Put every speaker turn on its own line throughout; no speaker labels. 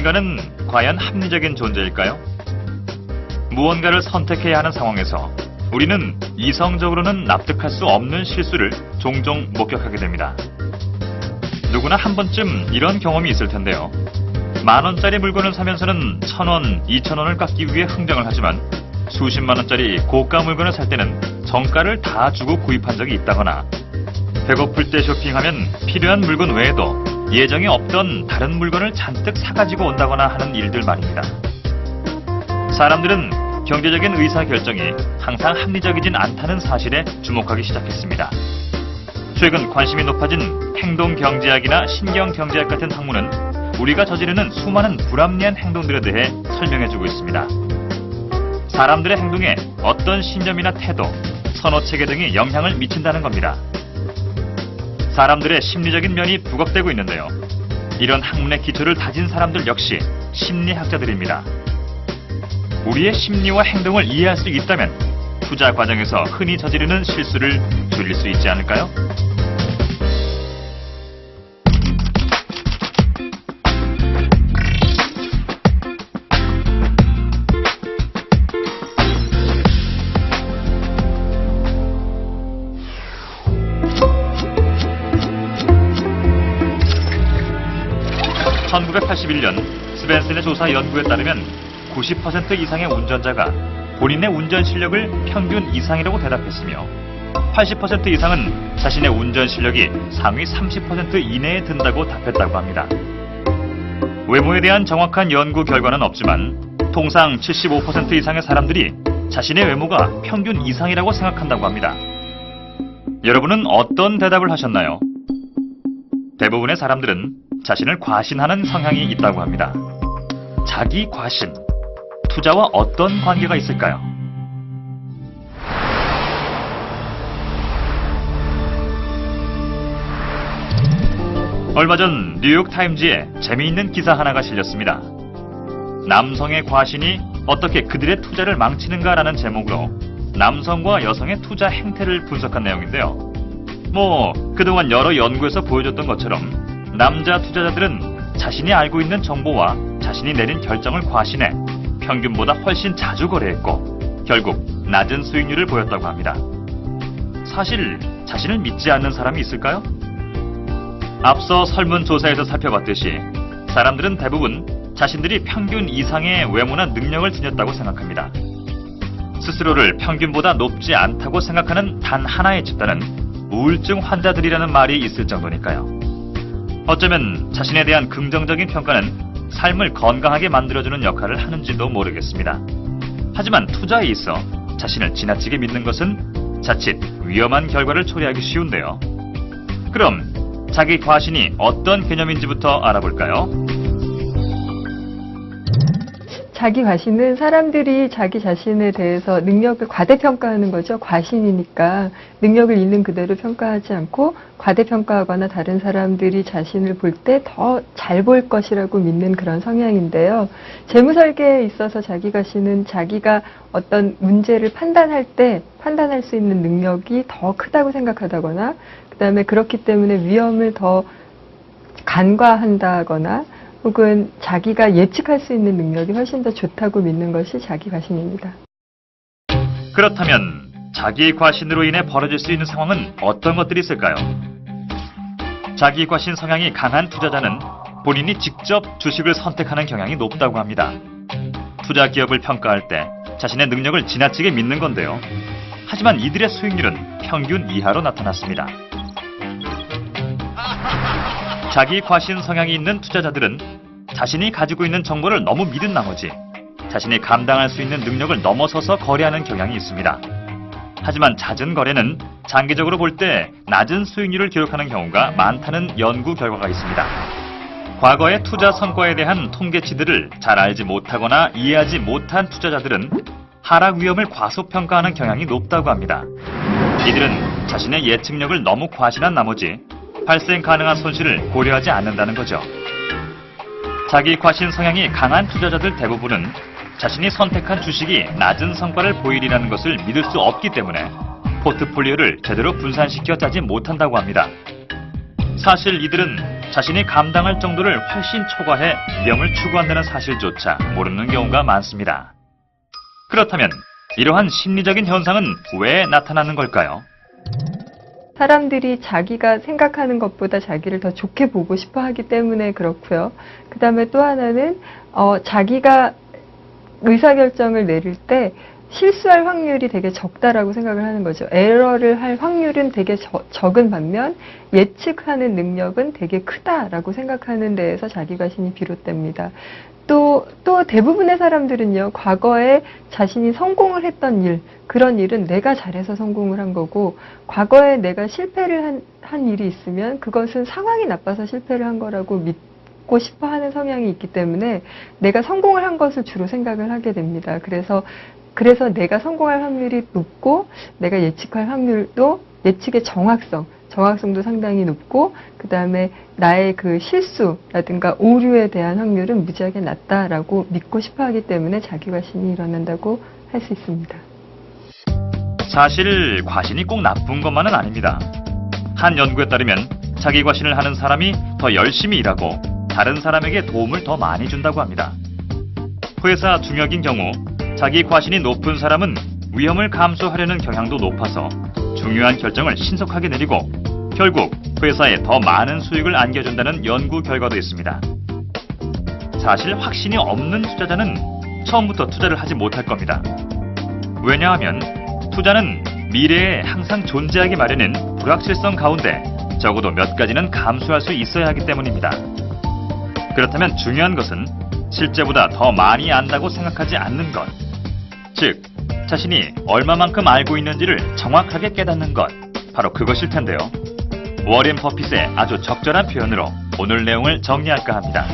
인간은 과연 합리적인 존재일까요? 무언가를 선택해야 하는 상황에서 우리는 이성적으로는 납득할 수 없는 실수를 종종 목격하게 됩니다. 누구나 한 번쯤 이런 경험이 있을 텐데요. 10,000원짜리 물건을 사면서는 1,000원, 2,000원을 깎기 위해 흥정을 하지만 수십만 원짜리 고가 물건을 살 때는 정가를 다 주고 구입한 적이 있다거나 배고플 때 쇼핑하면 필요한 물건 외에도 예정에 없던 다른 물건을 잔뜩 사가지고 온다거나 하는 일들 말입니다. 사람들은 경제적인 의사결정이 항상 합리적이진 않다는 사실에 주목하기 시작했습니다. 최근 관심이 높아진 행동경제학이나 신경경제학 같은 학문은 우리가 저지르는 수많은 불합리한 행동들에 대해 설명해주고 있습니다. 사람들의 행동에 어떤 신념이나 태도, 선호체계 등이 영향을 미친다는 겁니다. 사람들의 심리적인 면이 부각되고 있는데요. 이런 학문의 기초를 다진 사람들 역시 심리학자들입니다. 우리의 심리와 행동을 이해할 수 있다면 투자 과정에서 흔히 저지르는 실수를 줄일 수 있지 않을까요? (1981년) 스벤슨의 조사 연구에 따르면 90% 이상의 운전자가 본인의 운전 실력을 평균 이상이라고 대답했으며 80% 이상은 자신의 운전 실력이 상위 30% 이내에 든다고 답했다고 합니다. 외모에 대한 정확한 연구 결과는 없지만 통상 75% 이상의 사람들이 자신의 외모가 평균 이상이라고 생각한다고 합니다. 여러분은 어떤 대답을 하셨나요? 대부분의 사람들은 자신을 과신하는 성향이 있다고 합니다. 자기 과신, 투자와 어떤 관계가 있을까요? 얼마 전 뉴욕타임즈에 재미있는 기사 하나가 실렸습니다. 남성의 과신이 어떻게 그들의 투자를 망치는가라는 제목으로 남성과 여성의 투자 행태를 분석한 내용인데요. 그동안 여러 연구에서 보여줬던 것처럼 남자 투자자들은 자신이 알고 있는 정보와 자신이 내린 결정을 과신해 평균보다 훨씬 자주 거래했고 결국 낮은 수익률을 보였다고 합니다. 사실 자신을 믿지 않는 사람이 있을까요? 앞서 설문조사에서 살펴봤듯이 사람들은 대부분 자신들이 평균 이상의 외모나 능력을 지녔다고 생각합니다. 스스로를 평균보다 높지 않다고 생각하는 단 하나의 집단은 우울증 환자들이라는 말이 있을 정도니까요. 어쩌면 자신에 대한 긍정적인 평가는 삶을 건강하게 만들어주는 역할을 하는지도 모르겠습니다. 하지만 투자에 있어 자신을 지나치게 믿는 것은 자칫 위험한 결과를 초래하기 쉬운데요. 그럼 자기 과신이 어떤 개념인지부터 알아볼까요?
자기 과신은 사람들이 자기 자신에 대해서 능력을 과대평가하는 거죠. 과신이니까 능력을 있는 그대로 평가하지 않고 과대평가하거나 다른 사람들이 자신을 볼 때 더 잘 볼 것이라고 믿는 그런 성향인데요. 재무설계에 있어서 자기 과신은 자기가 어떤 문제를 판단할 때 판단할 수 있는 능력이 더 크다고 생각하다거나 그다음에 그렇기 때문에 위험을 더 간과한다거나 혹은 자기가 예측할 수 있는 능력이 훨씬 더 좋다고 믿는 것이 자기 과신입니다.
그렇다면 자기 과신으로 인해 벌어질 수 있는 상황은 어떤 것들이 있을까요? 자기 과신 성향이 강한 투자자는 본인이 직접 주식을 선택하는 경향이 높다고 합니다. 투자 기업을 평가할 때 자신의 능력을 지나치게 믿는 건데요. 하지만 이들의 수익률은 평균 이하로 나타났습니다. 자기 과신 성향이 있는 투자자들은 자신이 가지고 있는 정보를 너무 믿은 나머지 자신이 감당할 수 있는 능력을 넘어서서 거래하는 경향이 있습니다. 하지만 잦은 거래는 장기적으로 볼 때 낮은 수익률을 기록하는 경우가 많다는 연구 결과가 있습니다. 과거의 투자 성과에 대한 통계치들을 잘 알지 못하거나 이해하지 못한 투자자들은 하락 위험을 과소평가하는 경향이 높다고 합니다. 이들은 자신의 예측력을 너무 과신한 나머지 발생 가능한 손실을 고려하지 않는다는 거죠. 자기 과신 성향이 강한 투자자들 대부분은 자신이 선택한 주식이 낮은 성과를 보이리라는 것을 믿을 수 없기 때문에 포트폴리오를 제대로 분산시켜 짜지 못한다고 합니다. 사실 이들은 자신이 감당할 정도를 훨씬 초과해 위험을 추구한다는 사실조차 모르는 경우가 많습니다. 그렇다면 이러한 심리적인 현상은 왜 나타나는 걸까요?
사람들이 자기가 생각하는 것보다 자기를 더 좋게 보고 싶어 하기 때문에 그렇고요. 그 다음에 또 하나는 자기가 의사결정을 내릴 때 실수할 확률이 되게 적다라고 생각을 하는 거죠. 에러를 할 확률은 되게 적은 반면 예측하는 능력은 되게 크다라고 생각하는 데에서 자기 과신이 비롯됩니다. 또 대부분의 사람들은요, 과거에 자신이 성공을 했던 일, 그런 일은 내가 잘해서 성공을 한 거고, 과거에 내가 실패를 한 일이 있으면 그것은 상황이 나빠서 실패를 한 거라고 믿고 싶어 하는 성향이 있기 때문에 내가 성공을 한 것을 주로 생각을 하게 됩니다. 그래서 내가 성공할 확률이 높고, 내가 예측할 확률도 예측의 정확성도 상당히 높고, 그 다음에 나의 그 실수라든가 오류에 대한 확률은 무지하게 낮다라고 믿고 싶어 하기 때문에 자기 과신이 일어난다고 할 수 있습니다.
사실 과신이 꼭 나쁜 것만은 아닙니다. 한 연구에 따르면 자기 과신을 하는 사람이 더 열심히 일하고 다른 사람에게 도움을 더 많이 준다고 합니다. 회사 중역인 경우 자기 과신이 높은 사람은 위험을 감수하려는 경향도 높아서 중요한 결정을 신속하게 내리고 결국 회사에 더 많은 수익을 안겨준다는 연구 결과도 있습니다. 사실 확신이 없는 투자자는 처음부터 투자를 하지 못할 겁니다. 왜냐하면 투자는 미래에 항상 존재하기 마련인 불확실성 가운데 적어도 몇 가지는 감수할 수 있어야 하기 때문입니다. 그렇다면 중요한 것은 실제보다 더 많이 안다고 생각하지 않는 것. 즉, 자신이 얼마만큼 알고 있는지를 정확하게 깨닫는 것. 바로 그것일 텐데요. 워렌 버핏의 아주 적절한 표현으로 오늘 내용을 정리할까 합니다.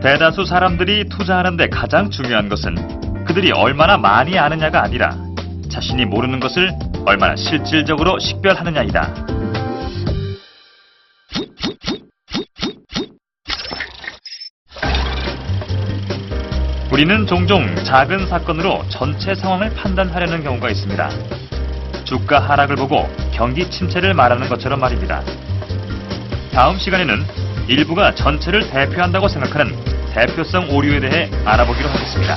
대다수 사람들이 투자하는데 가장 중요한 것은 그들이 얼마나 많이 아느냐가 아니라 자신이 모르는 것을 얼마나 실질적으로 식별하느냐이다. 우리는 종종 작은 사건으로 전체 상황을 판단하려는 경우가 있습니다. 주가 하락을 보고 경기 침체를 말하는 것처럼 말입니다. 다음 시간에는 일부가 전체를 대표한다고 생각하는 대표성 오류에 대해 알아보기로 하겠습니다.